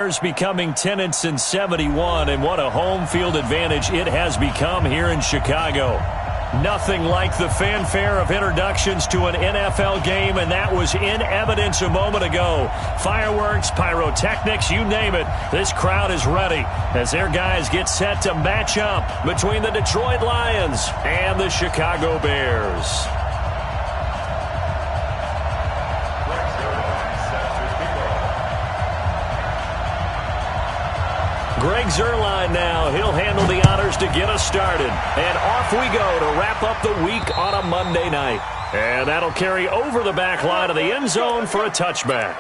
Becoming tenants in 71, and what a home field advantage it has become here in Chicago. Nothing like the fanfare of introductions to an NFL game, and that was in evidence a moment ago. Fireworks, pyrotechnics, you name it. This crowd is ready as their guys get set to match up between the Detroit Lions and the Chicago Bears. Greg Zuerlein now. He'll handle the honors to get us started. And off we go to wrap up the week on a Monday night. And that'll carry over the back line of the end zone for a touchback.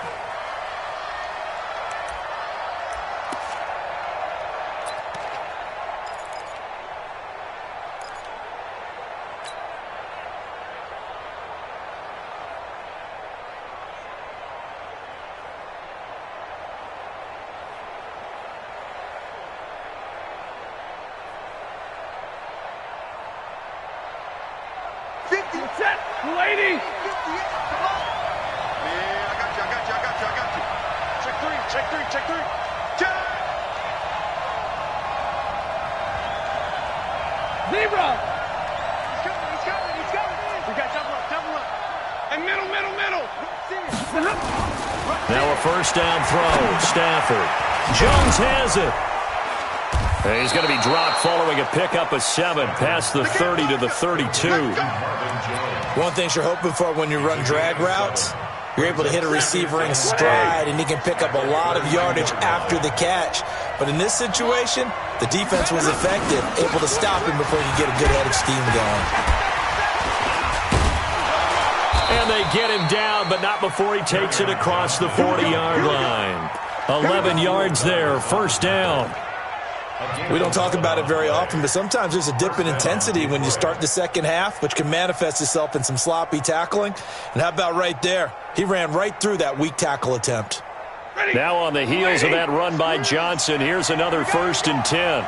Now a first down throw. Stafford. Jones has it. And he's going to be dropped following a pickup of 7 past the 30 to the 32. One thing you're hoping for when you run drag routes, you're able to hit a receiver in stride, and he can pick up a lot of yardage after the catch. But in this situation, the defense was effective, able to stop him before he could get a good head of steam going. And they get him down, but not before he takes it across the 40-yard line. 11 yards there, first down. We don't talk about it very often, but sometimes there's a dip in intensity when you start the second half, which can manifest itself in some sloppy tackling. And how about right there? He ran right through that weak tackle attempt. Now on the heels of that run by Johnson, here's another 1st and 10.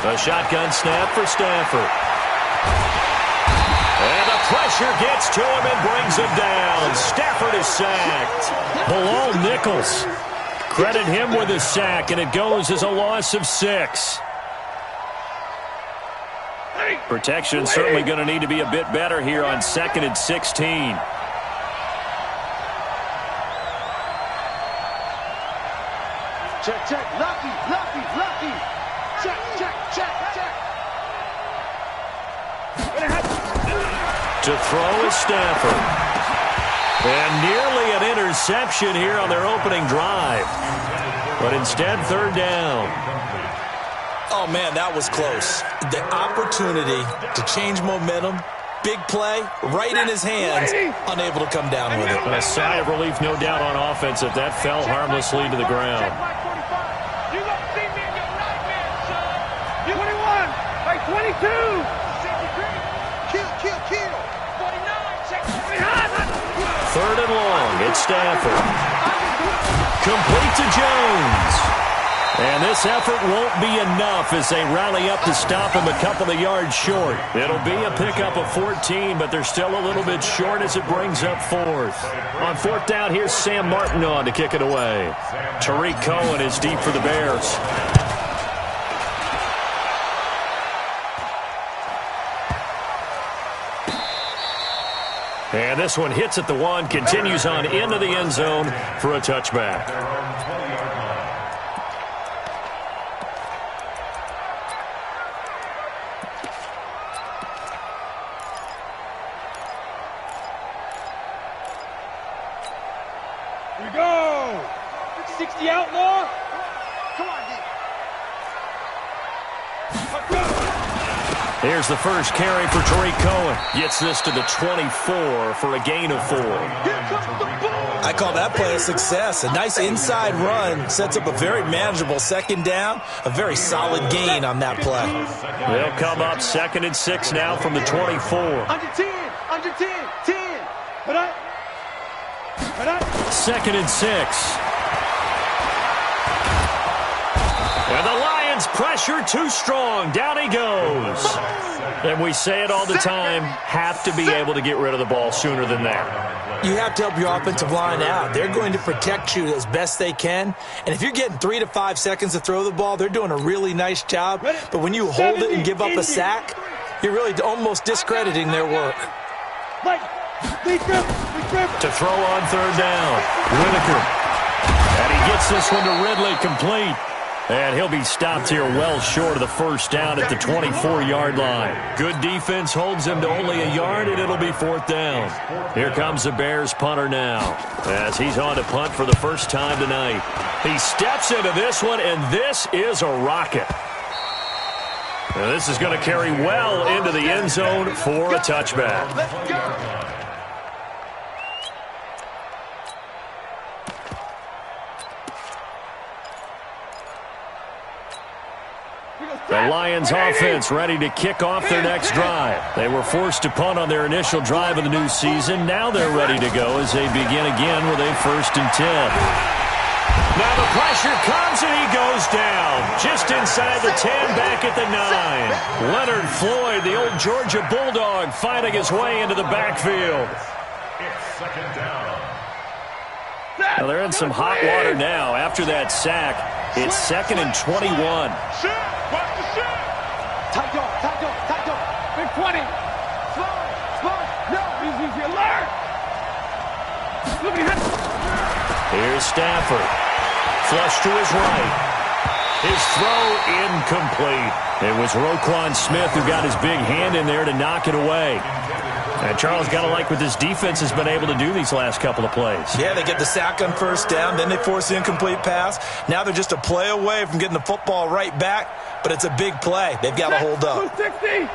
A shotgun snap for Stafford. And the pressure gets to him and brings him down. Stafford is sacked. Bilal Nichols. Credit him with a sack, and it goes as a loss of 6. Protection certainly going to need to be a bit better here on 2nd and 16. Check, check, lucky. Check. To throw is Stafford. And nearly an interception here on their opening drive. But instead, 3rd down. Oh, man, that was close. The opportunity to change momentum, big play, right in his hands, unable to come down with it. A sigh of relief, no doubt, on offense if that fell harmlessly to the ground. 22. Kill. 3rd and long. It's Stafford. Complete to Jones. And this effort won't be enough as they rally up to stop him a couple of yards short. It'll be a pickup of 14, but they're still a little bit short as it brings up 4th. On 4th down, here's Sam Martin on to kick it away. Tariq Cohen is deep for the Bears. And this one hits at the 1, continues on into the end zone for a touchback. Here we go. 60 outlaw. Come on, D. Here's the first carry for Tariq Cohen. Gets this to the 24 for a gain of 4. I call that play a success. A nice inside run sets up a very manageable 2nd down. A very solid gain on that play. They'll come up 2nd and 6 now from the 24. Under 10. 10. But I. 2nd and 6. And the Lions pressure too strong. Down he goes. And we say it all the time, have to be able to get rid of the ball sooner than that. You have to help your offensive line out. They're going to protect you as best they can. And if you're getting 3 to 5 seconds to throw the ball, they're doing a really nice job. But when you hold it and give up a sack, you're really almost discrediting their work. To throw on third down, Whitaker. And he gets this one to Ridley, complete. And he'll be stopped here well short of the first down at the 24-yard line. Good defense holds him to only a yard, and it'll be fourth down. Here comes the Bears punter now, as he's on to punt for the first time tonight. He steps into this one, and this is a rocket. Now this is going to carry well into the end zone for a touchback. Let's go. The Lions offense ready to kick off their next drive. They were forced to punt on their initial drive of the new season. Now they're ready to go as they begin again with a 1st and 10. Now the pressure comes and he goes down. Just inside the 10, back at the 9. Leonard Floyd, the old Georgia Bulldog, fighting his way into the backfield. Now they're in some hot water now. After that sack, it's 2nd and 21. Tight dog. Big 20. Slide. No, easy, alert. Look at him. Here's Stafford. Flush to his right. His throw incomplete. It was Roquan Smith who got his big hand in there to knock it away. And Charles, got to like what this defense has been able to do these last couple of plays. Yeah, they get the sack on first down, then they force the incomplete pass. Now they're just a play away from getting the football right back, but it's a big play. They've got to hold up.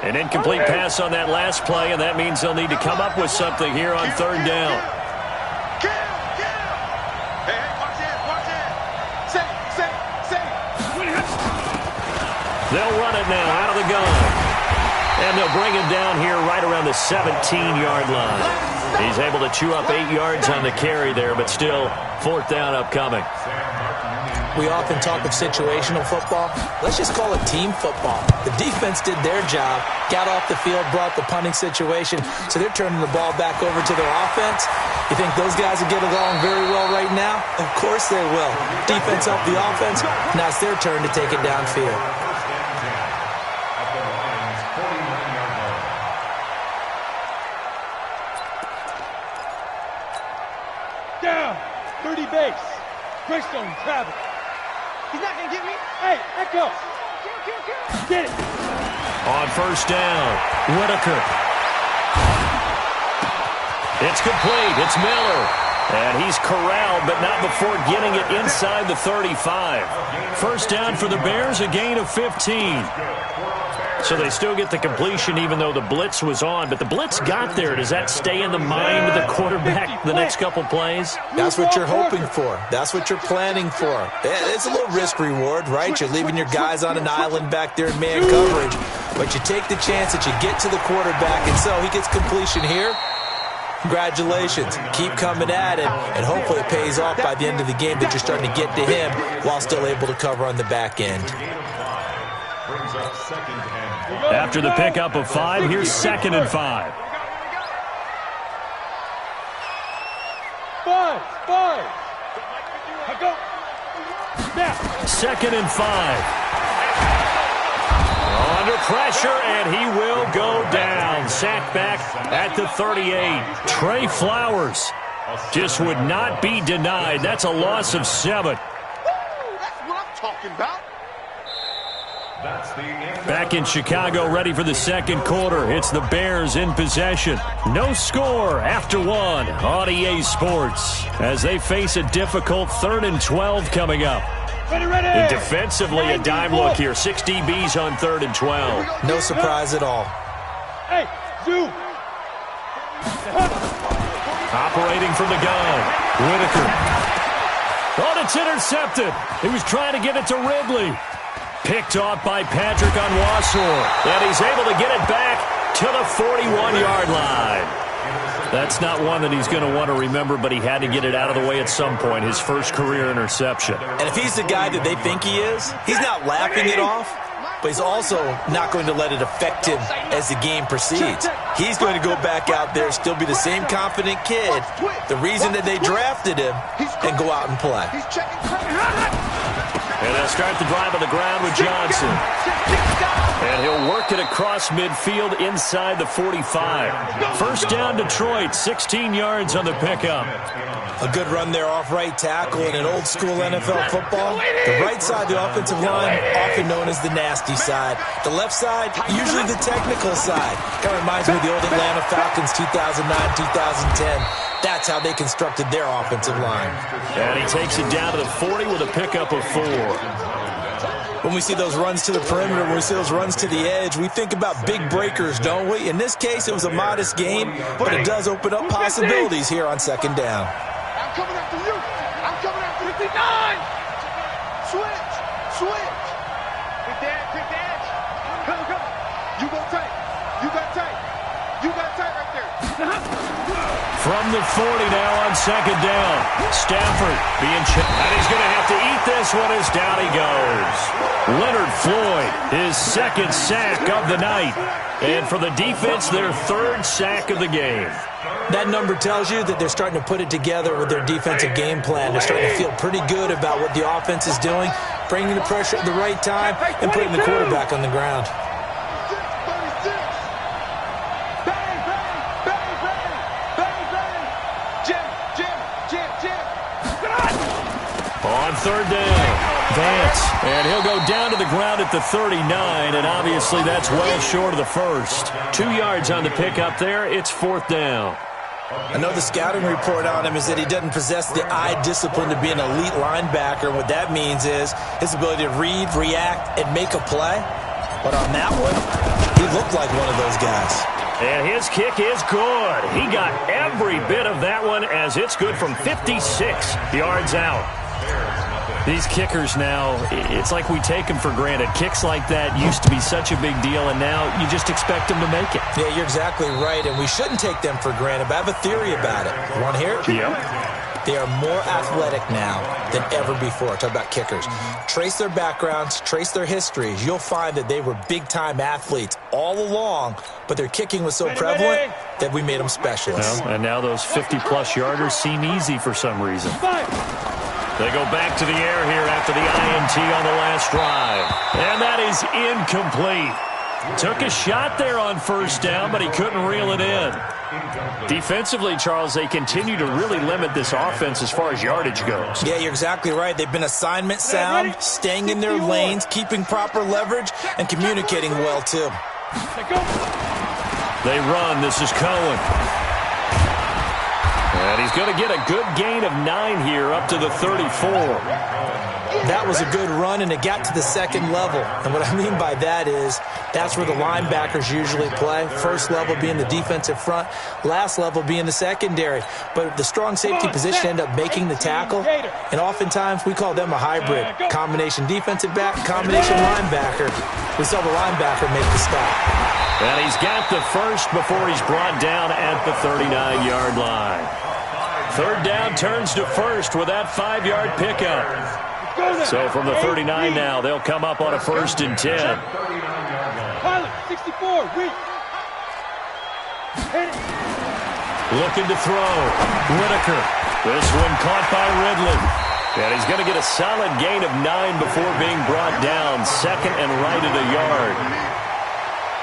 An incomplete pass on that last play, and that means they'll need to come up with something here on third down. They'll run it now out of the gun. And they'll bring him down here right around the 17-yard line. He's able to chew up 8 yards on the carry there, but still, fourth down upcoming. We often talk of situational football. Let's just call it team football. The defense did their job, got off the field, brought the punting situation, so they're turning the ball back over to their offense. You think those guys will get along very well right now? Of course they will. Defense helped the offense. Now it's their turn to take it downfield. Down. 30 base. Greystone, travel. He's not going to get me. Hey, echo. Get it. On first down, Whitaker. It's complete. It's Miller. And he's corralled, but not before getting it inside the 35. First down for the Bears, a gain of 15. So they still get the completion even though the blitz was on. But the blitz got there. Does that stay in the mind of the quarterback the next couple plays? That's what you're hoping for. That's what you're planning for. It's a little risk reward, right? You're leaving your guys on an island back there in man coverage. But you take the chance that you get to the quarterback, and so he gets completion here. Congratulations. Keep coming at him, and hopefully it pays off by the end of the game that you're starting to get to him while still able to cover on the back end. After the pickup of 5, here's 2nd and 5. 5. Go. Now. 2nd and 5. Under pressure, and he will go down. Sacked back at the 38. Trey Flowers just would not be denied. That's a loss of 7. That's what I'm talking about. Back in Chicago, ready for the second quarter. It's the Bears in possession. No score after 1 on EA Sports as they face a difficult 3rd and 12 coming up. Ready. And defensively, a dime look here. 6 DBs on 3rd and 12. No surprise at all. Hey, zoom. Operating from the gun, Whitaker. Oh, it's intercepted. He was trying to get it to Ridley. Picked off by Patrick Onwuasor. And he's able to get it back to the 41-yard line. That's not one that he's going to want to remember, but he had to get it out of the way at some point, his first career interception. And if he's the guy that they think he is, he's not laughing it off. but he's also not going to let it affect him as the game proceeds. He's going to go back out there, still be the same confident kid, the reason that they drafted him, and go out and play. And they'll start the drive on the ground with Johnson. And he'll work it across midfield inside the 45. First down, Detroit, 16 yards on the pickup. A good run there off right tackle in an old-school NFL football. The right side, the offensive line, often known as the nasty side. The left side, usually the technical side. Kind of reminds me of the old Atlanta Falcons 2009-2010. That's how they constructed their offensive line. And he takes it down to the 40 with a pickup of 4. When we see those runs to the perimeter, when we see those runs to the edge, we think about big breakers, don't we? In this case, it was a modest gain, but it does open up possibilities here on second down. I'm coming after you. I'm coming after 59. Switch. Quick dash. Come. You go tight. You got tight right there. From the 40 now on second down. Stafford being checked. And he's going to have to eat this one as down he goes. Leonard Floyd, his second sack of the night. And for the defense, their third sack of the game. That number tells you that they're starting to put it together with their defensive game plan. They're starting to feel pretty good about what the offense is doing, bringing the pressure at the right time, and putting the quarterback on the ground. On third down, Vance, and he'll go down to the ground at the 39, and obviously that's well short of the first. 2 yards on the pickup there. It's fourth down. I know the scouting report on him is that he doesn't possess the eye discipline to be an elite linebacker. What that means is his ability to read, react, and make a play. But on that one, he looked like one of those guys. And his kick is good. He got every bit of that one as it's good from 56 yards out. These kickers now, it's like we take them for granted. Kicks like that used to be such a big deal, and now you just expect them to make it. Yeah, you're exactly right, and we shouldn't take them for granted, but I have a theory about it. You want to hear it? Yep. They are more athletic now than ever before. Talk about kickers. Trace their backgrounds, trace their histories. You'll find that they were big-time athletes all along, but their kicking was so prevalent that we made them specialists. Well, and now those 50-plus yarders seem easy for some reason. They go back to the air here after the INT on the last drive. And that is incomplete. Took a shot there on first down, but he couldn't reel it in. Defensively, Charles, they continue to really limit this offense as far as yardage goes. Yeah, you're exactly right. They've been assignment sound, staying in their lanes, keeping proper leverage, and communicating well, too. They run. This is Cohen. And he's going to get a good gain of 9 here up to the 34. That was a good run, and it got to the second level. And what I mean by that is that's where the linebackers usually play. First level being the defensive front, last level being the secondary. But the strong safety position end up making the tackle, and oftentimes we call them a hybrid. Combination defensive back, combination linebacker. We saw the linebacker make the stop. And he's got the first before he's brought down at the 39-yard line. Third down turns to first with that 5-yard pickup. So from the 39 now, they'll come up on a 1st and 10. Pilot, 64, weak. Looking to throw. Whitaker. This one caught by Ridley. And he's going to get a solid gain of 9 before being brought down. Second and right at a yard.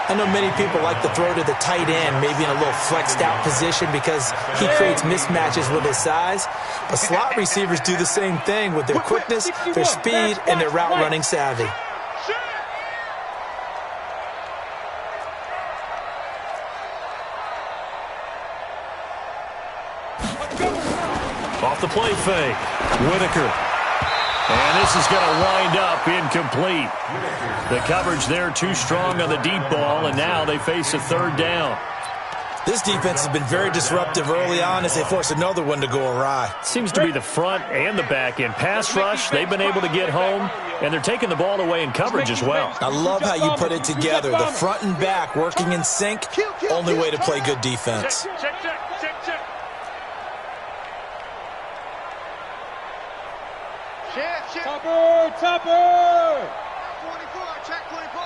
I know many people like to throw to the tight end, maybe in a little flexed out position because he creates mismatches with his size. But slot receivers do the same thing with their quickness, their speed, and their route running savvy. Off the play fake. Whitaker. And this is going to wind up incomplete. The coverage there too strong on the deep ball, and now they face a third down. This defense has been very disruptive early on as they force another one to go awry. Seems to be the front and the back end. Pass rush, they've been able to get home, and they're taking the ball away in coverage as well. I love how you put it together. The front and back working in sync, only way to play good defense. Check. Topper! 24, check 24.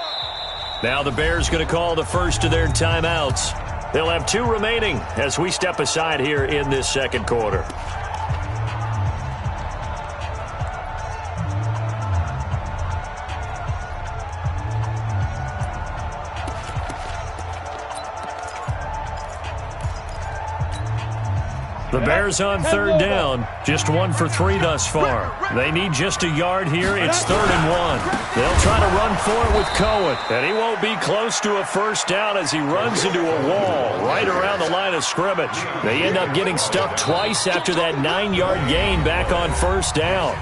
Now the Bears going to call the first of their timeouts. They'll have 2 remaining as we step aside here in this second quarter. The Bears on third down, just 1 for 3 thus far. They need just a yard here. It's 3rd and 1. They'll try to run for it with Cohen, and he won't be close to a first down as he runs into a wall right around the line of scrimmage. They end up getting stuffed twice after that 9-yard gain back on first down.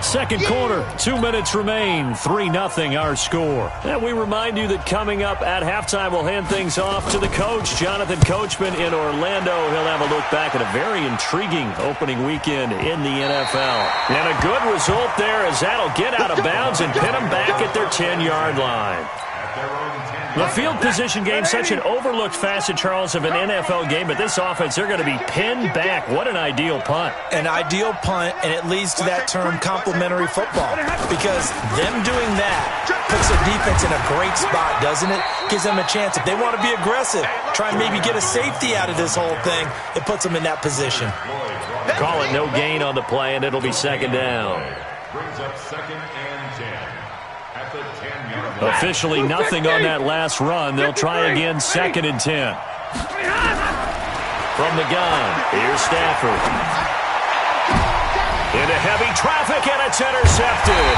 Second quarter, 2 minutes remain, 3-0 our score. And we remind you that coming up at halftime, we'll hand things off to the coach, Jonathan Coachman in Orlando. He'll have a look back at a very intriguing opening weekend in the NFL. And a good result there as that'll get out of bounds and pin them back at their 10-yard line. The field position game, such an overlooked facet, Charles, of an NFL game, but this offense, they're going to be pinned back. What an ideal punt. An ideal punt, and it leads to that term complementary football, because them doing that puts their defense in a great spot, doesn't it? Gives them a chance. If they want to be aggressive, try and maybe get a safety out of this whole thing, it puts them in that position. Call it no gain on the play, and it'll be second down. Brings up 2nd and 10. Officially nothing on that last run. They'll try again, 2nd and 10. From the gun, here's Stafford. Into heavy traffic, and it's intercepted.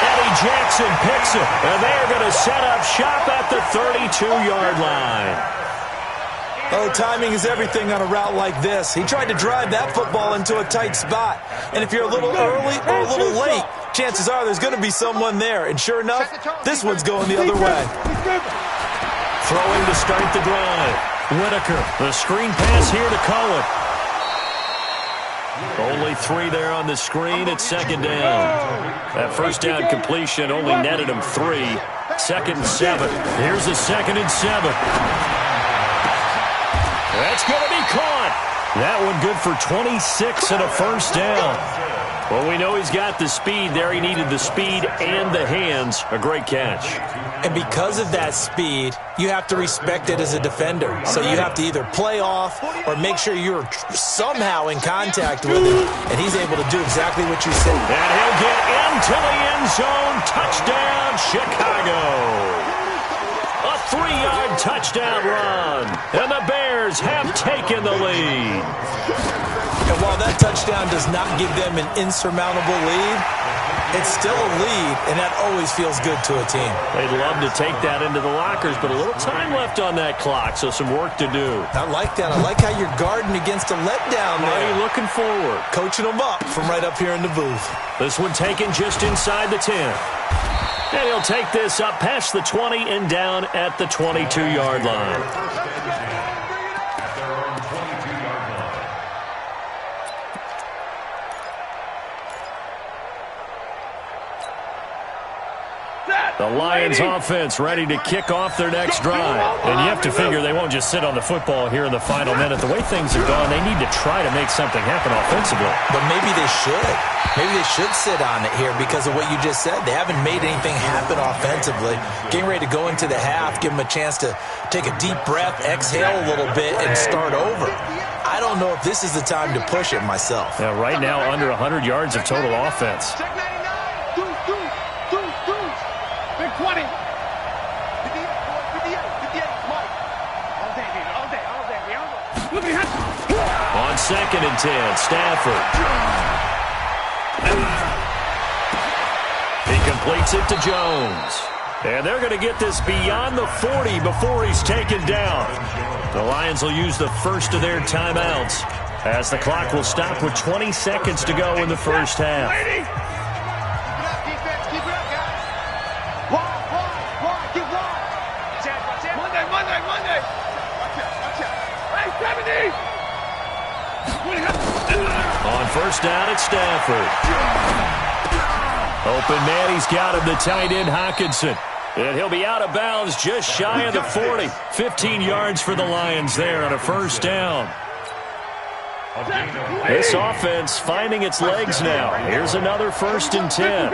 Eddie Jackson picks it, and they're going to set up shop at the 32-yard line. Oh, timing is everything on a route like this. He tried to drive that football into a tight spot. And if you're a little early or a little late, chances are there's going to be someone there. And sure enough, this one's going the other way. Throwing to start the drive. Whitaker, the screen pass here to Cohen. Only 3 there on the screen at 2nd down. That first down completion only netted him 3. 2nd and 7. Here's a 2nd and 7. That's going to be caught. That one good for 26 and a first down. Well, we know he's got the speed there. He needed the speed and the hands. A great catch. And because of that speed, you have to respect it as a defender. So you have to either play off or make sure you're somehow in contact with him. And he's able to do exactly what you said. And he'll get into the end zone. Touchdown, Chicago. A 3-yard touchdown run. And the Bears have taken the lead. And while that touchdown does not give them an insurmountable lead, it's still a lead, and that always feels good to a team. They'd love to take that into the lockers, but a little time left on that clock, so some work to do. I like that. I like how you're guarding against a letdown there. Mighty looking forward. Coaching them up from right up here in the booth. This one taken just inside the 10. And he'll take this up past the 20 and down at the 22-yard line. The Lions offense ready to kick off their next drive. And you have to figure they won't just sit on the football here in the final minute. The way things have gone, they need to try to make something happen offensively. But maybe they should. Maybe they should sit on it here because of what you just said. They haven't made anything happen offensively. Getting ready to go into the half, give them a chance to take a deep breath, exhale a little bit, and start over. I don't know if this is the time to push it myself. Yeah, right now, under 100 yards of total offense. On 2nd and 10, Stafford. He completes it to Jones. And they're going to get this beyond the 40 before he's taken down. The Lions will use the first of their timeouts as the clock will stop with 20 seconds to go in the first half. On first down, it's Stafford. Open man, he's got him, the tight end, Hockenson. And he'll be out of bounds just shy of the 40. 15 yards for the Lions there on a first down. This offense finding its legs now. Here's another 1st and 10.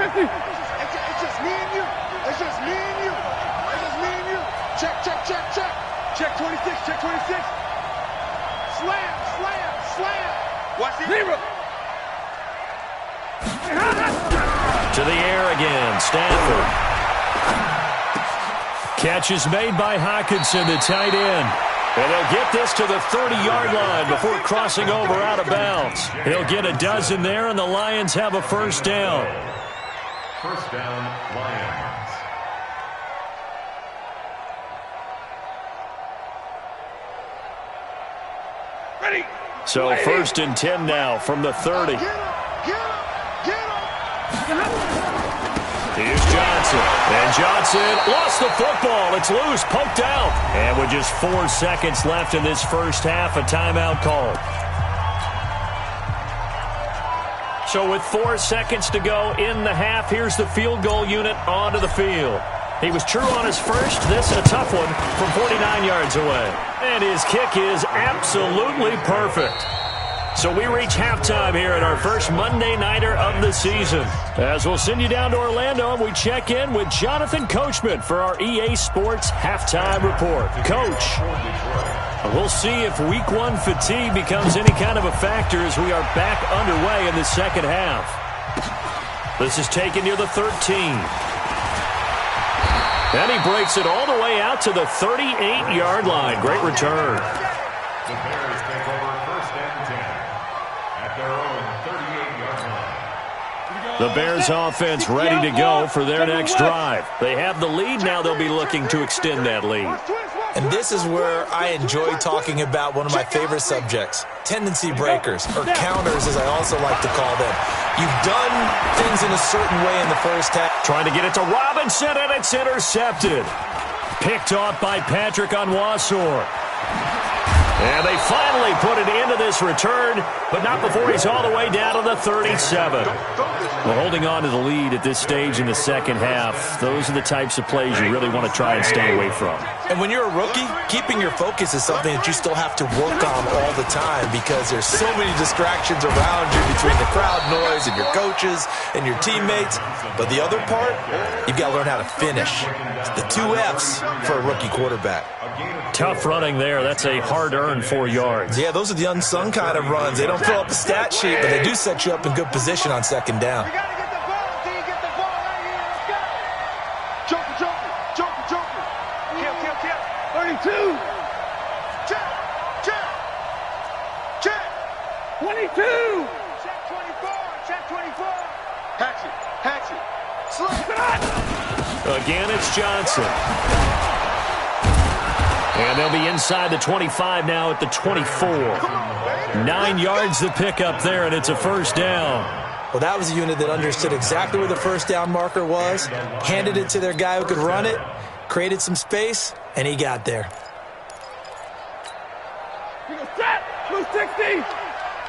Check, check, check, check. Check 26, check 26. Slam, slam, slam. Watch the zero. To the air again, Stafford. Catch is made by Hockenson, the tight end. And he'll get this to the 30-yard line before crossing over out of bounds. He'll get a dozen there, and the Lions have a first down. First down, Lions. Ready. So first and 10 now from the 30. Get him, get him. Here's Johnson. And Johnson lost the football. It's loose, poked out. And with just 4 seconds left in this first half, a timeout called. So with 4 seconds to go in the half, here's the field goal unit onto the field. He was true on his first. This a tough one from 49 yards away. And his kick is absolutely perfect. So we reach halftime here at our first Monday Nighter of the season. As we'll send you down to Orlando, and we check in with Jonathan Coachman for our EA Sports Halftime Report. Coach, we'll see if Week 1 fatigue becomes any kind of a factor as we are back underway in the second half. This is taken near the 13. And he breaks it all the way out to the 38-yard line. Great return. The Bears take over first and 10 at their own 38-yard line. The Bears offense ready to go for their next drive. They have the lead. Now they'll be looking to extend that lead. And this is where I enjoy talking about one of my favorite subjects, tendency breakers, or counters as I also like to call them. You've done things in a certain way in the first half. Trying to get it to Robinson, and it's intercepted. Picked off by Patrick Onwuasor. And they finally put it into this return, but not before he's all the way down to the 37. Well, holding on to the lead at this stage in the second half, those are the types of plays you really want to try and stay away from. And when you're a rookie, keeping your focus is something that you still have to work on all the time because there's so many distractions around you between the crowd noise and your coaches and your teammates. But the other part, you've got to learn how to finish. It's the 2 F's for a rookie quarterback. Tough running there. That's a hard-earned 4 yards. Yeah, those are the unsung kind of runs. They don't fill up the stat sheet, but they do set you up in good position on second down. You gotta get the ball until you get the ball right here. Let's go. Joker, joker, joker, joker. Kill, kill, kill. 32. Check, check, check. 22. Check 24, check 24. Hatchet, hatchet. Slow. Again, it's Johnson. And they'll be inside the 25 now at the 24. 9 yards to pick up there, and it's a first down. Well, that was a unit that understood exactly where the first down marker was, handed it to their guy who could run it, created some space, and he got there. We go set. 260.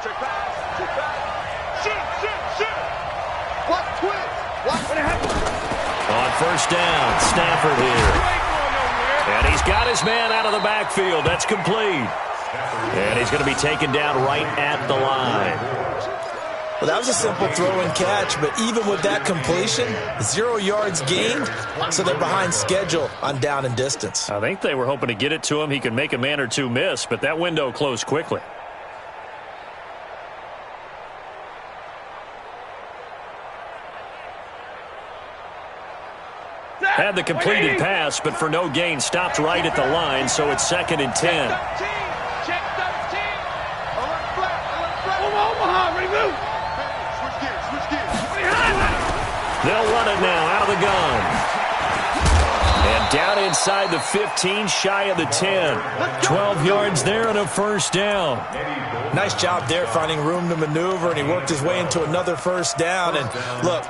Check pass, check pass. Shoot, shoot, shoot. What twist? What happened? On first down, Stafford here. And he's got his man out of the backfield. That's complete. And he's going to be taken down right at the line. Well, that was a simple throw and catch, but even with that completion, 0 yards gained, so they're behind schedule on down and distance. I think they were hoping to get it to him. He could make a man or two miss, but that window closed quickly. Had the completed pass, but for no gain, stopped right at the line, so it's second and 10. Check 13. Check 13. Alert flat. Alert flat. Omaha, remove. Switch gears. Switch gears. They'll run it now out of the gun. And down inside the 15, shy of the 10. 12 yards there and a first down. Nice job there finding room to maneuver, and he worked his way into another first down. And look,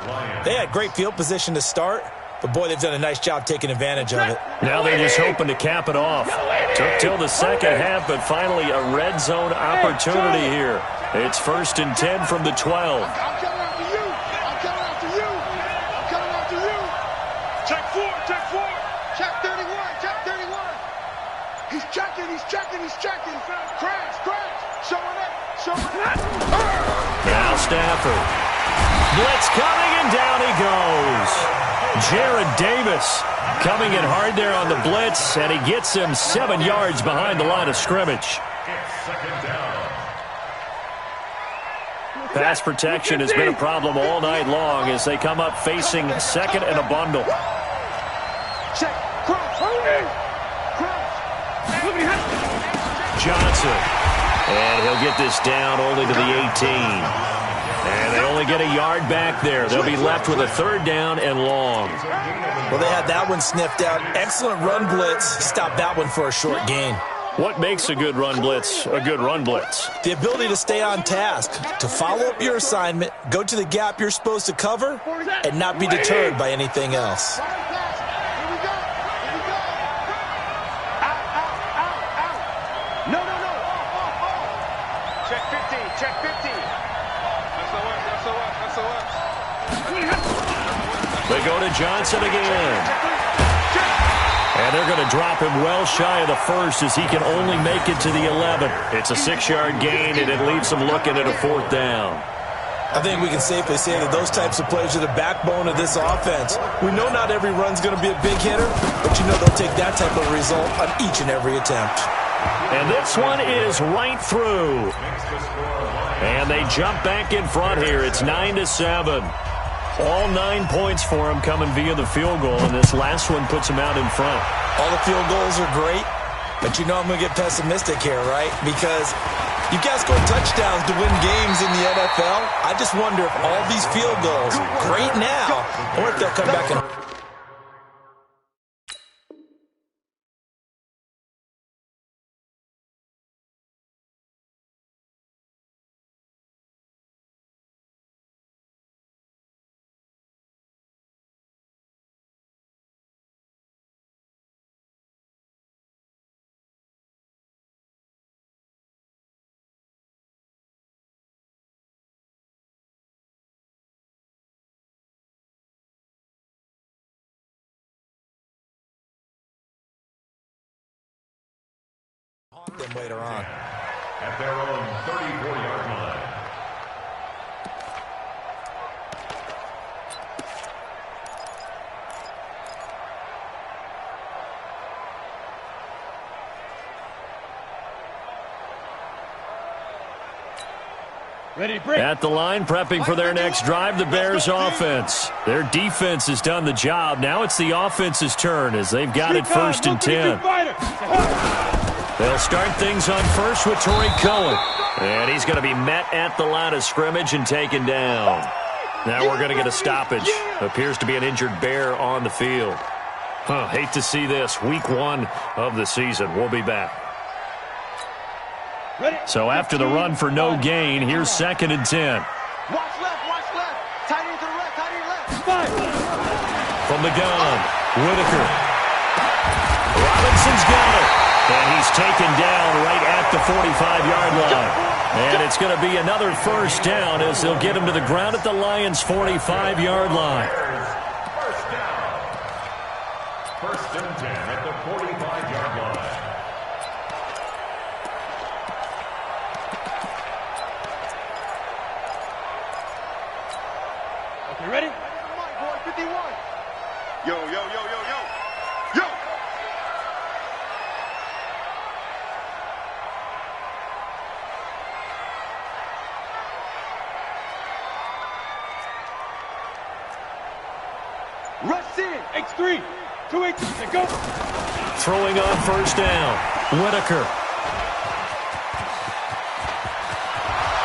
they had great field position to start, but boy, they've done a nice job taking advantage of it. Now they're just hoping to cap it off. Took till the second half, but finally a red zone opportunity here. It's first and 10 from the 12. I'm coming after you. I'm coming after you. I'm coming after you. Check 4. Check 4. Check 31. Check 31. He's checking. He's checking. He's checking. Crash. Crash. Showing up. Showing up. Now Stafford. Blitz coming, and down he goes. Jared Davis Coming in hard there on the blitz, and he gets him 7 yards behind the line of scrimmage. Pass protection has been a problem all night long as they come up facing second and a bundle. Johnson. And he'll get this down only to the 18. And they only get a yard back there. They'll be left with a 3rd down and long. Well, they had that one sniffed out. Excellent run blitz. Stop that one for a short gain. What makes a good run blitz a good run blitz? The ability to stay on task, to follow up your assignment, go to the gap you're supposed to cover, and not be deterred by anything else. They go to Johnson again. And they're going to drop him well shy of the first as he can only make it to the 11. It's a 6-yard gain, and it leaves him looking at a 4th down. I think we can safely say that those types of plays are the backbone of this offense. We know not every run's going to be a big hitter, but you know they'll take that type of result on each and every attempt. And this one is right through. And they jump back in front here. It's 9-7. All 9 points for him coming via the field goal, and this last one puts him out in front. All the field goals are great, but you know I'm going to get pessimistic here, right? Because you've got to score touchdowns to win games in the NFL. I just wonder if all these field goals, great now, or if they'll come back and... them later on. At their own 34-yard line. At the line, prepping for their next drive, the Bears offense. Their defense has done the job. Now it's the offense's turn as they've got it 1st and 10. They'll start things on first with Torrey Cohen. And he's going to be met at the line of scrimmage and taken down. Now we're going to get a stoppage. Appears to be an injured Bear on the field. Hate to see this. Week 1 of the season. We'll be back. So after the run for no gain, here's 2nd and 10. Watch left. Tight end to the left, tight end left. From the gun, Whitaker. Robinson's got it. And he's taken down right at the 45-yard line. And it's going to be another 1st down as they'll get him to the ground at the Lions' 45-yard line. First and 10 at the 45-yard line. Okay, ready? 51. Yo. Rush in. X3. 2 X's. Go. Throwing on 1st down. Whitaker.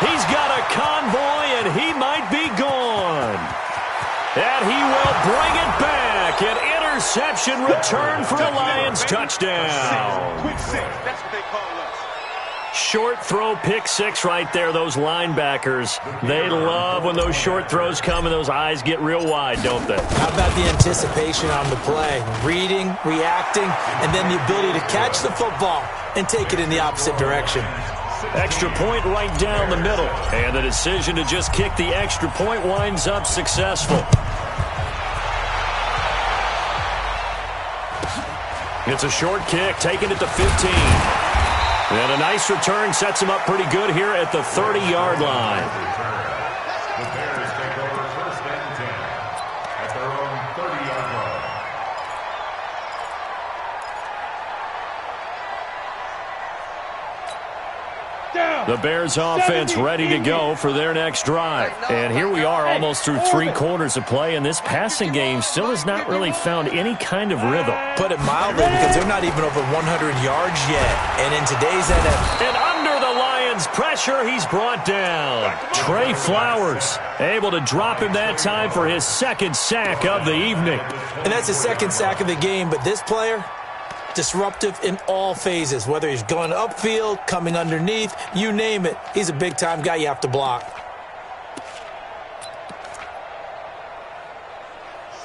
He's got a convoy, and he might be gone. And he will bring it back. An interception return for a Lions touchdown. Quick 6. That's what they call us. Short throw, pick 6 right there. Those linebackers, they love when those short throws come and those eyes get real wide, don't they? How about the anticipation on the play? Reading, reacting, and then the ability to catch the football and take it in the opposite direction. Extra point right down the middle. And the decision to just kick the extra point winds up successful. It's a short kick, taking it to 15. And a nice return sets him up pretty good here at the 30-yard line. The Bears take over 1st and 10 at their own 30-yard line. The Bears offense ready to go for their next drive. And here we are almost through 3 quarters of play, and this passing game still has not really found any kind of rhythm. Put it mildly, because they're not even over 100 yards yet. And in today's NFL... And under the Lions' pressure, he's brought down. Trey Flowers able to drop him that time for his second sack of the evening. And that's his second sack of the game, but this player... disruptive in all phases, whether he's going upfield, coming underneath, you name it. He's a big-time guy you have to block.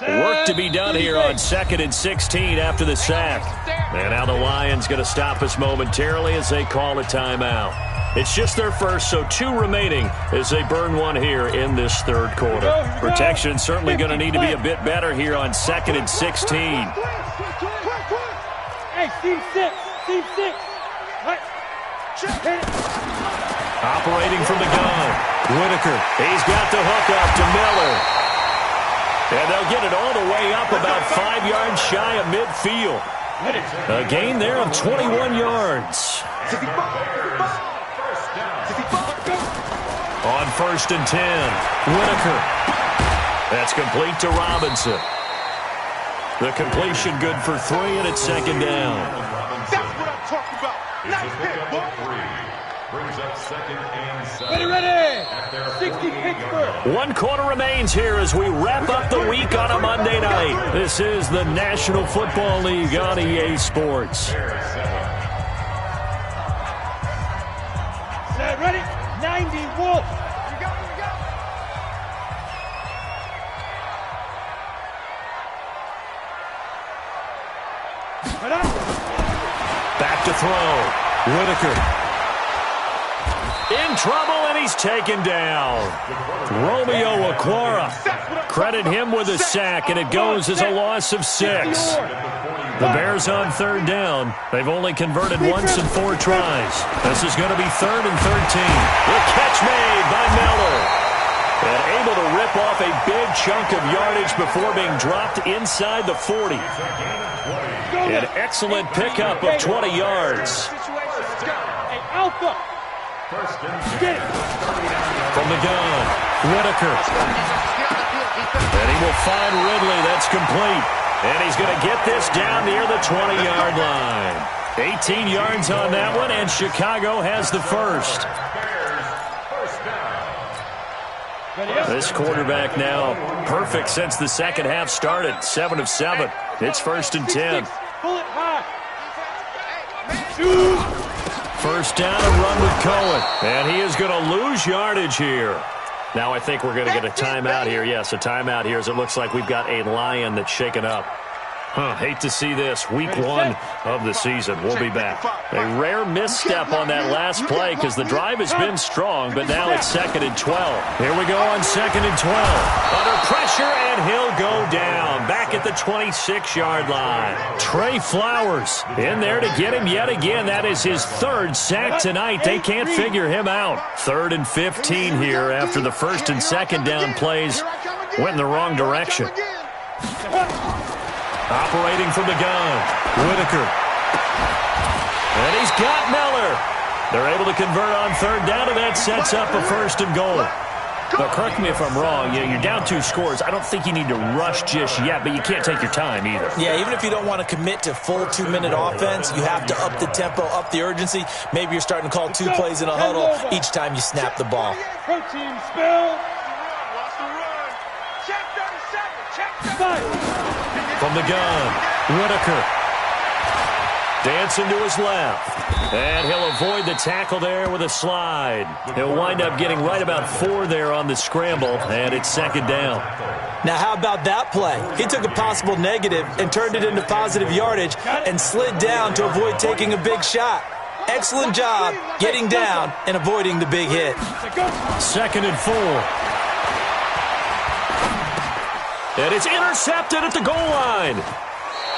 Work to be done here on 2nd and 16 after the sack. And now the Lions going to stop us momentarily as they call a timeout. It's just their first, so 2 remaining as they burn one here in this third quarter. Protection certainly going to need to be a bit better here on 2nd and 16. Hey, team 6. Operating from the gun. Whitaker. He's got the hook up to Miller. And they'll get it all the way up about 5 yards shy of midfield. A gain there of 21 yards. On 1st and 10. Whitaker. That's complete to Robinson. The completion good for 3, and it's 2nd down. That's what I'm talking about. Nice hit, boy. Brings up 2nd and 7. Ready. 60 Pittsburgh. 1 quarter remains here as we wrap up the week on a Monday night. This is the National Football League on EA Sports. Set, ready. 90 Wolf. You go. Back to throw. Whitaker. In trouble, and he's taken down. Romeo Okwara. Credit him with a sack, and it goes as a loss of 6. The Bears on 3rd down. They've only converted once in 4 tries. This is going to be 3rd and 13. The catch made by Miller. And able to rip off a big chunk of yardage before being dropped inside the 40. An excellent pickup of 20 yards. Hey, Alpha. Get it. From the gun, Whitaker. And he will find Ridley. That's complete. And he's going to get this down near the 20-yard line. 18 yards on that one, and Chicago has the first. This quarterback now perfect since the second half started. 7 of 7. It's 1st and 10. Pull it high. First down and run with Cohen. And he is going to lose yardage here. Now I think we're going to get a timeout here. Yes, a timeout here as it looks like we've got a Lion that's shaken up. Hate to see this. Week 1 of the season. We'll be back. A rare misstep on that last play because the drive has been strong, but now it's 2nd and 12. Here we go on 2nd and 12. Under pressure, and he'll go down. Back at the 26-yard line. Trey Flowers in there to get him yet again. That is his 3rd sack tonight. They can't figure him out. 3rd and 15 here after the 1st and 2nd down plays went in the wrong direction. Operating from the gun, Whitaker. And he's got Miller. They're able to convert on 3rd down, and that sets up a 1st and goal. Now, correct me if I'm wrong. You're down 2 scores. I don't think you need to rush just yet, but you can't take your time either. Yeah, even if you don't want to commit to full 2-minute offense, you have to up the tempo, up the urgency. Maybe you're starting to call 2 plays in a huddle each time you snap the ball. Protein spill. Check 37. From the gun, Whitaker. Dancing to his left. And he'll avoid the tackle there with a slide. He'll wind up getting right about 4 there on the scramble, and it's 2nd down. Now, how about that play? He took a possible negative and turned it into positive yardage and slid down to avoid taking a big shot. Excellent job getting down and avoiding the big hit. 2nd and 4. And it's intercepted at the goal line.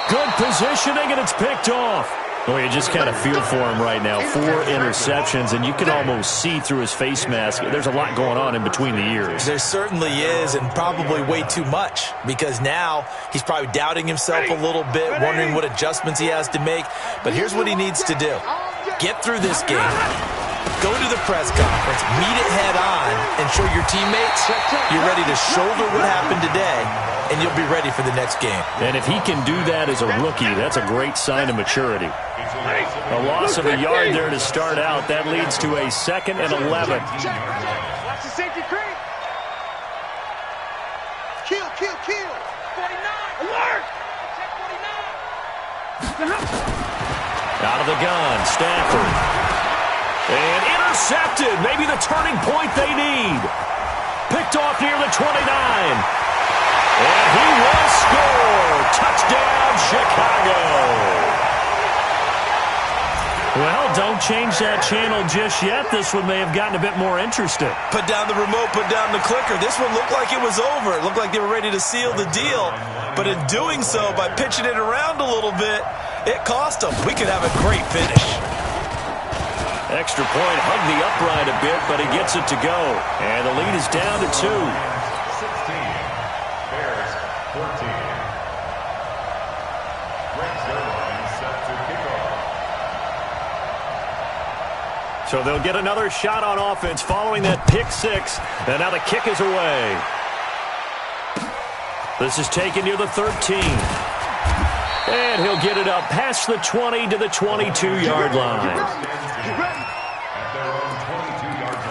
Good positioning, and it's picked off. Well, you just kind of feel for him right now. 4 interceptions, and you can almost see through his face mask. There's a lot going on in between the ears. There certainly is, and probably way too much, because now he's probably doubting himself a little bit, wondering what adjustments he has to make. But here's what he needs to do. Get through this game. Go to the press conference, meet it head on, and show your teammates you're ready to shoulder what happened today, and you'll be ready for the next game. And if he can do that as a rookie, that's a great sign of maturity. A loss of a yard there to start out. That leads to a 2nd and 11. Watch the safety creep. Kill. 49. Alert. Check 49. Out of the gun, Stafford. And intercepted. Maybe the turning point they need. Picked off near the 29. And he will score. Touchdown, Chicago. Well, don't change that channel just yet. This one may have gotten a bit more interesting. Put down the remote, put down the clicker. This one looked like it was over. It looked like they were ready to seal the deal. But in doing so, by pitching it around a little bit, it cost them. We could have a great finish. Extra point, hugged the upright a bit, but he gets it to go. And the lead is down to 2. 16. Bears 14. Red zone line set to kick off. So they'll get another shot on offense following that pick 6. And now the kick is away. This is taken near the 13. And he'll get it up past the 20 to the 22-yard line. At their own 22-yard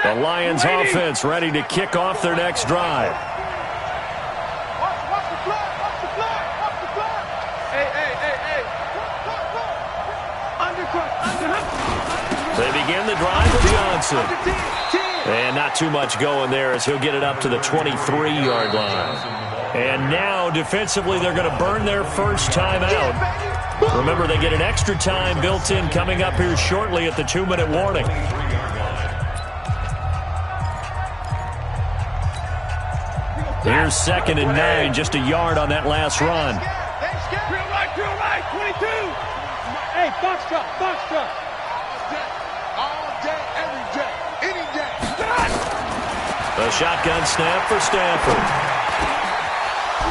line. The Lions offense ready to kick off their next drive. Watch the flag. Hey. Undercut. They begin the drive with Johnson. And not too much going there as he'll get it up to the 23-yard line. And now, defensively, they're going to burn their first time out. Remember, they get an extra time built in coming up here shortly at the 2-minute warning. Here's 2nd and 9, just a yard on that last run. Real right, 22. Hey, box truck. All day, every day, any day. The shotgun snap for Stafford.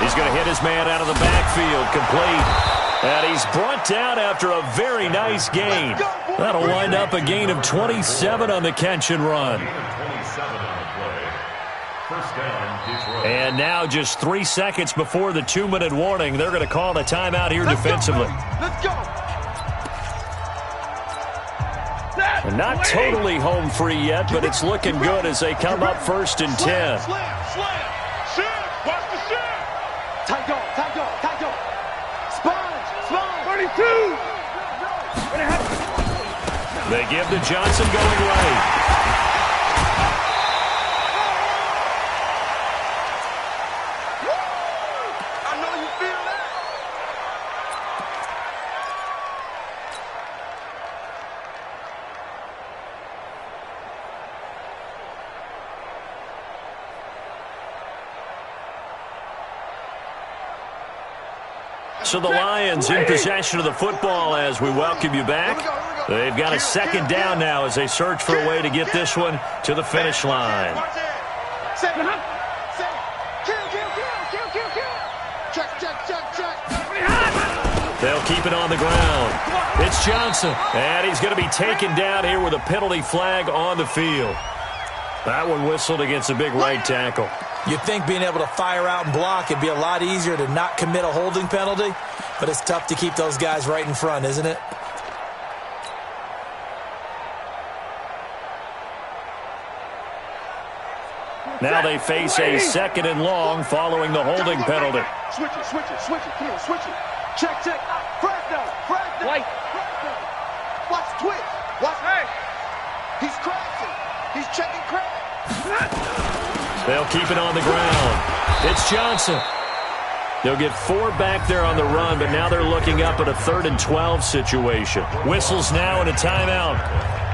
He's going to hit his man out of the backfield, complete. And he's brought down after a very nice gain. That'll wind up a gain of 27 on the catch and run. 27 on the play. First down, Detroit. And now just 3 seconds before the 2-minute warning, they're going to call a timeout here defensively. Let's go. And not totally home free yet, but it's looking good as they come up 1st and 10. Slam. Watch the shot. Tight dog. Sponge. 32. They give to Johnson going right. I know you feel that. So the Lions in possession of the football as we welcome you back. They've got a 2nd down now as they search for a way to get this one to the finish line. They'll keep it on the ground. It's Johnson, and he's going to be taken down here with a penalty flag on the field. That one whistled against the big right tackle. You'd think being able to fire out and block it'd be a lot easier to not commit a holding penalty, but it's tough to keep those guys right in front, isn't it? Now they face a 2nd and long following the holding penalty. Switch it. Come on, switch it. Check. Fresno. White. Watch twitch. Watch. Hey. He's crashing. He's checking crash. They'll keep it on the ground. It's Johnson. They'll get 4 back there on the run, but now they're looking up at a 3rd and 12 situation. Whistles now and a timeout.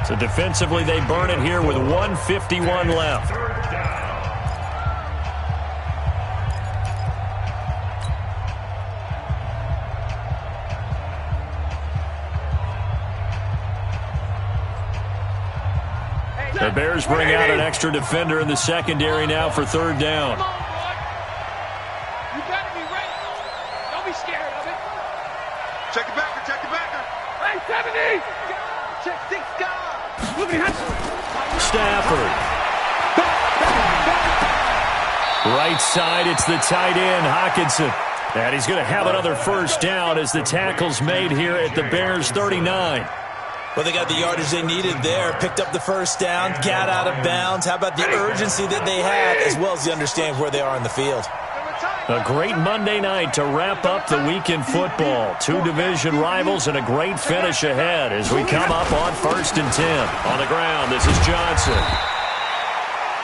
So defensively, they burn it here with 1:51 left. The Bears bring out an extra defender in the secondary now for 3rd down. You gotta be ready. Don't be scared of it. Check the backer, check the backer. Hey, 70! Check 6 guys. Stafford. Right side, it's the tight end, Hockenson. And he's going to have another first down as the tackle's made here at the Bears' 39. Well, they got the yardage they needed there, picked up the first down, got out of bounds. How about the urgency that they have, as well as the understanding where they are on the field? A great Monday night to wrap up the week in football. 2 division rivals and a great finish ahead as we come up on 1st and 10. On the ground, this is Johnson.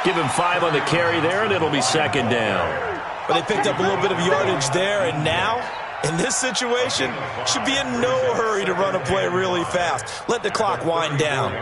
Give him 5 on the carry there, and it'll be 2nd down. But they picked up a little bit of yardage there, and now, in this situation, should be in no hurry to run a play really fast. Let the clock wind down.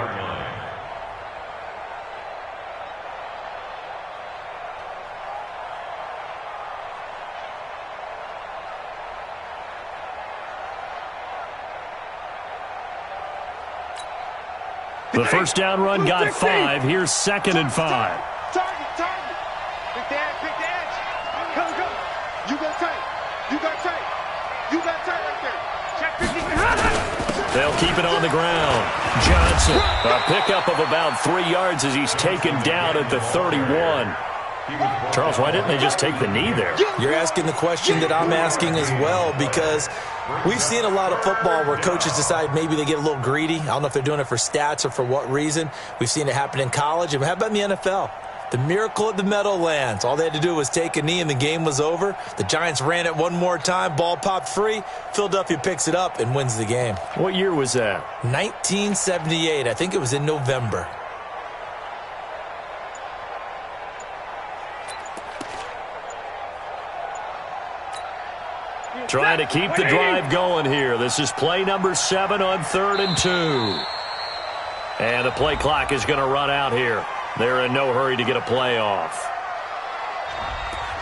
The first down run got 5. Here's 2nd and 5. Target. Big edge. Come. You got tight. You got tight right there. Check 50. They'll keep it on the ground. Johnson, a pickup of about 3 yards as he's taken down at the 31. Charles, why didn't they just take the knee there? You're asking the question that I'm asking as well, because we've seen a lot of football where coaches decide maybe they get a little greedy. I don't know if they're doing it for stats or for what reason. We've seen it happen in college. And how about in the NFL? The miracle at the Meadowlands. All they had to do was take a knee and the game was over. The Giants ran it one more time. Ball popped free. Philadelphia picks it up and wins the game. What year was that? 1978. I think it was in November. Trying to keep the drive going here. This is play number 7 on 3rd and 2. And the play clock is going to run out here. They're in no hurry to get a play off.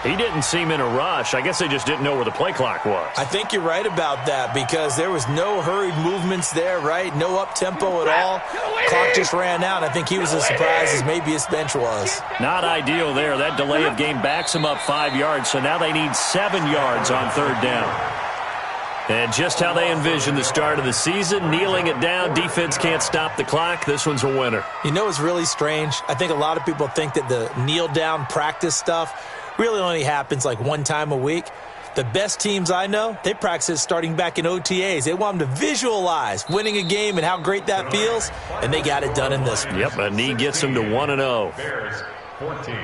He didn't seem in a rush. I guess they just didn't know where the play clock was. I think you're right about that, because there was no hurried movements there, right? No up-tempo at all. Clock just ran out. I think he was as surprised as maybe his bench was. Not ideal there. That delay of game backs him up 5 yards, so now they need 7 yards on 3rd down. And just how they envisioned the start of the season, kneeling it down, defense can't stop the clock. This one's a winner. You know what's really strange? I think a lot of people think that the kneel-down practice stuff really only happens like one time a week. The best teams I know, they practice it starting back in OTAs. They want them to visualize winning a game and how great that feels, and they got it done in this one. Yep, a knee gets them to 1-0. Bears 14.